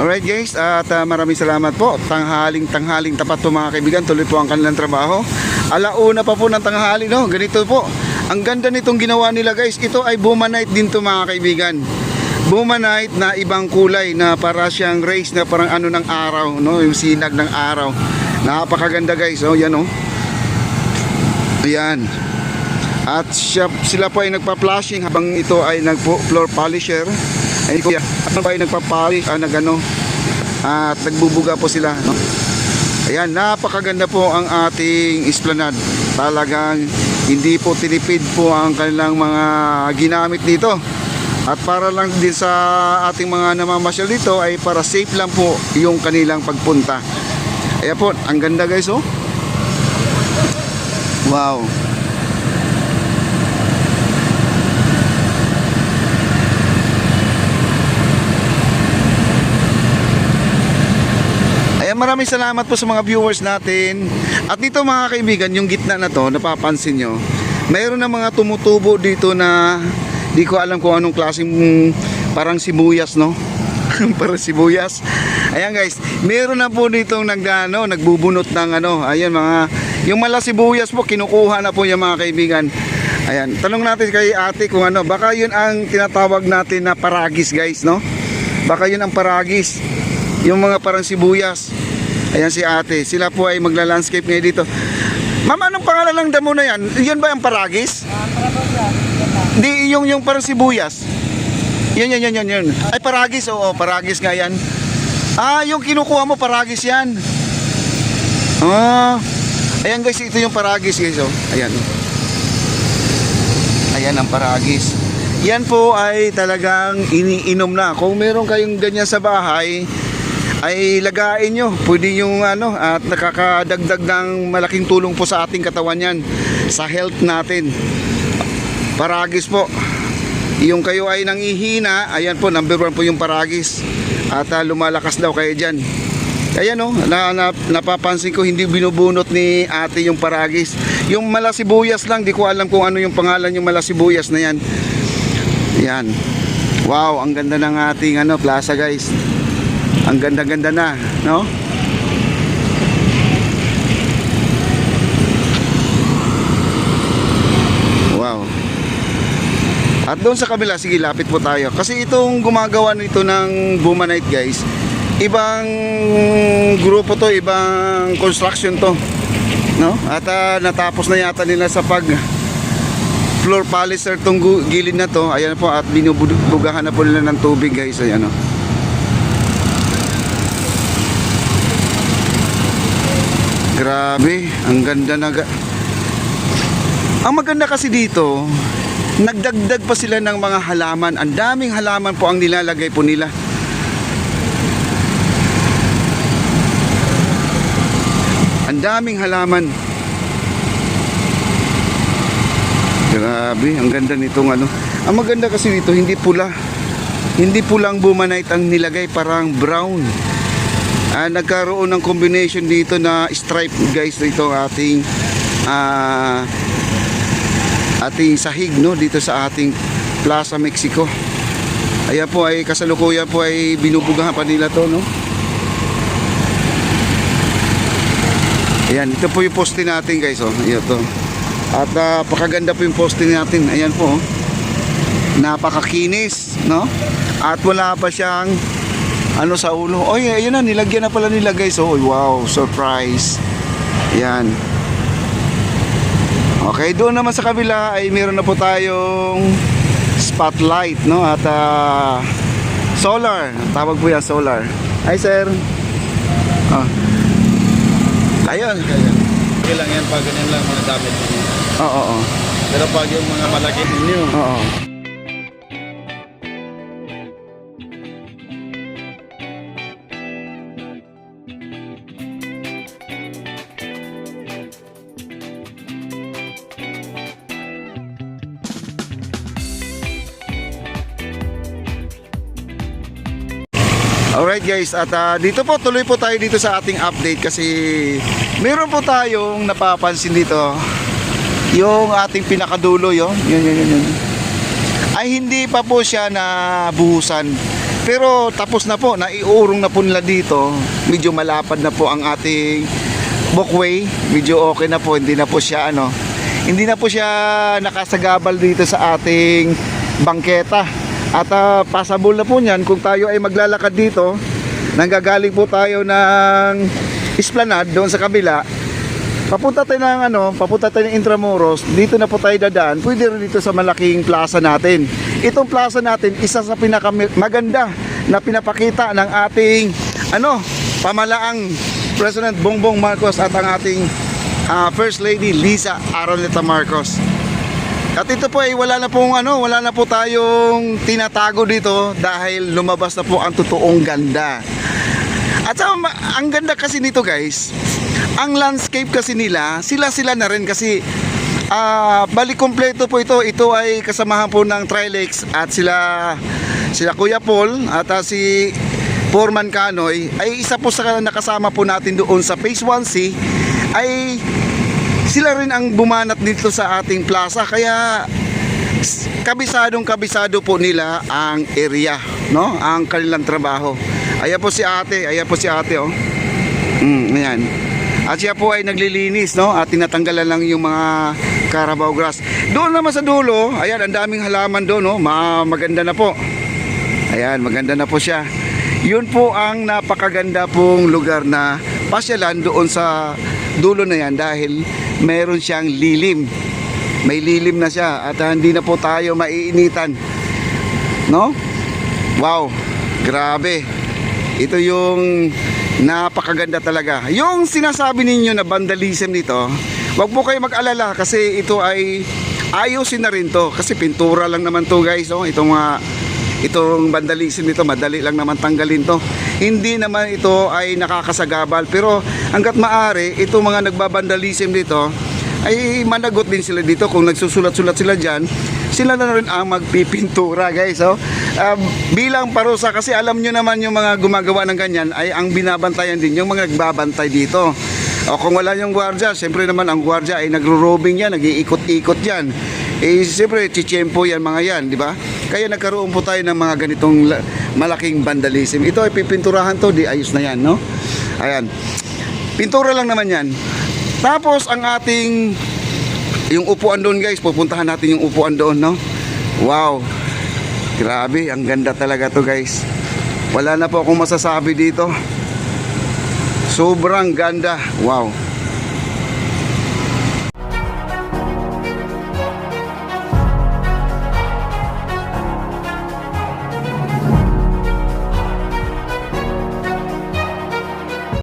Alright guys, at maraming salamat po. Tanghaling tapat po mga kaibigan. Tuloy po ang kanilang trabaho. Alauna pa po ng tanghali, no? Ganito po. Ang ganda nitong ginawa nila guys. Ito ay Bumanite din to mga kaibigan. Bumanite na ibang kulay na para siyang rays na parang ano ng araw, no? Yung sinag ng araw. Napakaganda guys, oh, yan oh. Ayan. At sila po ay nagpa-flashing habang ito ay nag-floor polisher. Ay ko pa ay nagpa-polish, nagano. At nagbubuga po sila, no? Ayan, napakaganda po ang ating esplanade. Talagang hindi po tinipid po ang kanilang mga ginamit dito. At para lang din sa ating mga namamasyal dito ay para safe lang po yung kanilang pagpunta. Ayan po, ang ganda guys, oh. Wow. Maraming salamat po sa mga viewers natin. At dito mga kaibigan, yung gitna na to, napapansin nyo, mayroon na mga tumutubo dito na di ko alam kung anong klaseng parang sibuyas, no? Parang sibuyas. Ayan guys, meron na po dito nagbubunot ng ayan mga, yung mala sibuyas po, kinukuha na po yung mga kaibigan. Ayan, tanong natin kay ate kung baka yun ang tinatawag natin na paragis guys, no? Baka yun ang paragis, yung mga parang sibuyas. Ayan si ate, sila po ay magla-landscape ngayon dito. Ma'am, anong pangalan ng damo na yan? Yun ba ang paragis? Di, yung parang sibuyas. Yun. Ay, paragis, oo, paragis nga yan. Yung kinukuha mo, paragis yan. Ayan guys, ito yung paragis guys, oh. Ayan. Ayan ang paragis. Yan po ay talagang iniinom na. Kung meron kayong ganyan sa bahay, ay lagain nyo, pwede yung at nakakadagdag ng malaking tulong po sa ating katawan yan, sa health natin. Paragis po, yung kayo ay nangihina, ayan po, number 1 po yung paragis. At lumalakas daw kayo dyan. Ayan o, napapansin ko hindi binubunot ni ate yung paragis. Yung malasibuyas lang, di ko alam kung ano yung pangalan yung malasibuyas na yan. Ayan. Wow, ang ganda ng ating plaza guys. Ang ganda-ganda na, no? Wow. At doon sa kabila, sige, lapit po tayo. Kasi itong gumagawa nito ng Bumanite guys, ibang grupo to, ibang construction to, no? At natapos na yata nila sa pag floor polisher tong gilid na to. Ayan po, at binubugahan na po nila ng tubig guys. Ayan o. Grabe, ang ganda ang maganda kasi dito, nagdagdag pa sila ng mga halaman. Ang daming halaman po ang nilalagay po nila. Ang daming halaman. Grabe, ang ganda nitong Ang maganda kasi dito, hindi pula. Hindi pulang Bumanite ang nilagay, parang brown. Nagkaroon ng combination dito na stripe guys, ito ating sahig, no, dito sa ating Plaza Mexico. Ayan po ay kasalukuyan po ay binubugahan pa nila to, no. Ayan, ito po yung poste natin guys, oh. Ayan to. At napakaganda po yung poste natin. Ayan po, oh. Napakakinis, no. At wala pa siyang sa ulo. Oy, ayun na, nilagyan na pala nila guys. Oh, wow, surprise. Yan. Okay, doon naman sa kabila ay meron na po tayong spotlight, no? At solar. Tawag po yan, solar. Hi, sir. Ayun. Okay lang yan, pag ganyan lang mga damit ninyo. Oo. Pero pag yung mga malaki ninyo. Oo. Alright guys, at dito po, tuloy po tayo dito sa ating update kasi meron po tayong napapansin dito. Yung ating pinakadulo, yun. Ay hindi pa po siya nabuhusan. Pero tapos na po, naiurong na po nila dito. Medyo malapad na po ang ating walkway. Medyo okay na po, hindi na po siya hindi na po siya nakasagabal dito sa ating bangketa. At passable na po niyan kung tayo ay maglalakad dito. Nanggagaling po tayo ng Esplanade doon sa kabila. Papunta tayo ng Intramuros, dito na po tayo dadaan. Pwede rin dito sa malaking plaza natin. Itong plaza natin, isa sa pinakamaganda na pinapakita ng ating pamalaang President Bongbong Marcos at ang ating First Lady Liza Araneta Marcos. At ito po ay wala na po tayong tinatago dito dahil lumabas na po ang totoong ganda. At ang ganda kasi nito, guys, ang landscape kasi nila, sila na rin kasi balik kompleto po ito. Ito ay kasamahan po ng Trilex at sila Kuya Paul at si Foreman Canoy ay isa po sa nakasama po natin doon sa Phase 1C. Ay sila rin ang bumanat dito sa ating plaza, kaya kabisado po nila ang area, ang kanilang trabaho. Ayan po si ate, oh. Ayan. At siya po ay naglilinis, at tinatanggalan lang yung mga Carabao grass. Doon naman sa dulo, ayan, ang daming halaman doon, maganda na po. Ayan, maganda na po siya. Yun po ang napakaganda pong lugar na pasyalan doon sa dulo na yan dahil meron siyang lilim. May lilim na siya at hindi na po tayo maiinitan. Wow, grabe. Ito yung napakaganda talaga. Yung sinasabi ninyo na vandalism dito, wag po kayo mag-alala kasi ito ay ayusin na rin to. Kasi pintura lang naman to, guys. Itong vandalism dito, madali lang naman tanggalin to. Hindi naman ito ay nakakasagabal. Pero hanggat maaari, itong mga nagbabandalism dito, ay managot din sila dito. Kung nagsusulat-sulat sila dyan, sila na rin ang magpipintura, guys. Bilang parusa, kasi alam nyo naman yung mga gumagawa ng ganyan ay ang binabantayan din yung mga nagbabantay dito. O kung wala yung gwardiya, siyempre naman ang gwardiya ay nagro-robing yan, nag-iikot-ikot yan. Siyempre, chichempo yan mga yan, di ba? Kaya nagkaroon po tayo ng mga ganitong malaking vandalism. Ito ay pipinturahan to, di ayos na yan, Ayan. Pintura lang naman yan. Tapos ang ating yung upuan doon, guys, pupuntahan natin yung upuan doon, Wow. Grabe, ang ganda talaga to, guys. Wala na po akong masasabi dito. Sobrang ganda. Wow.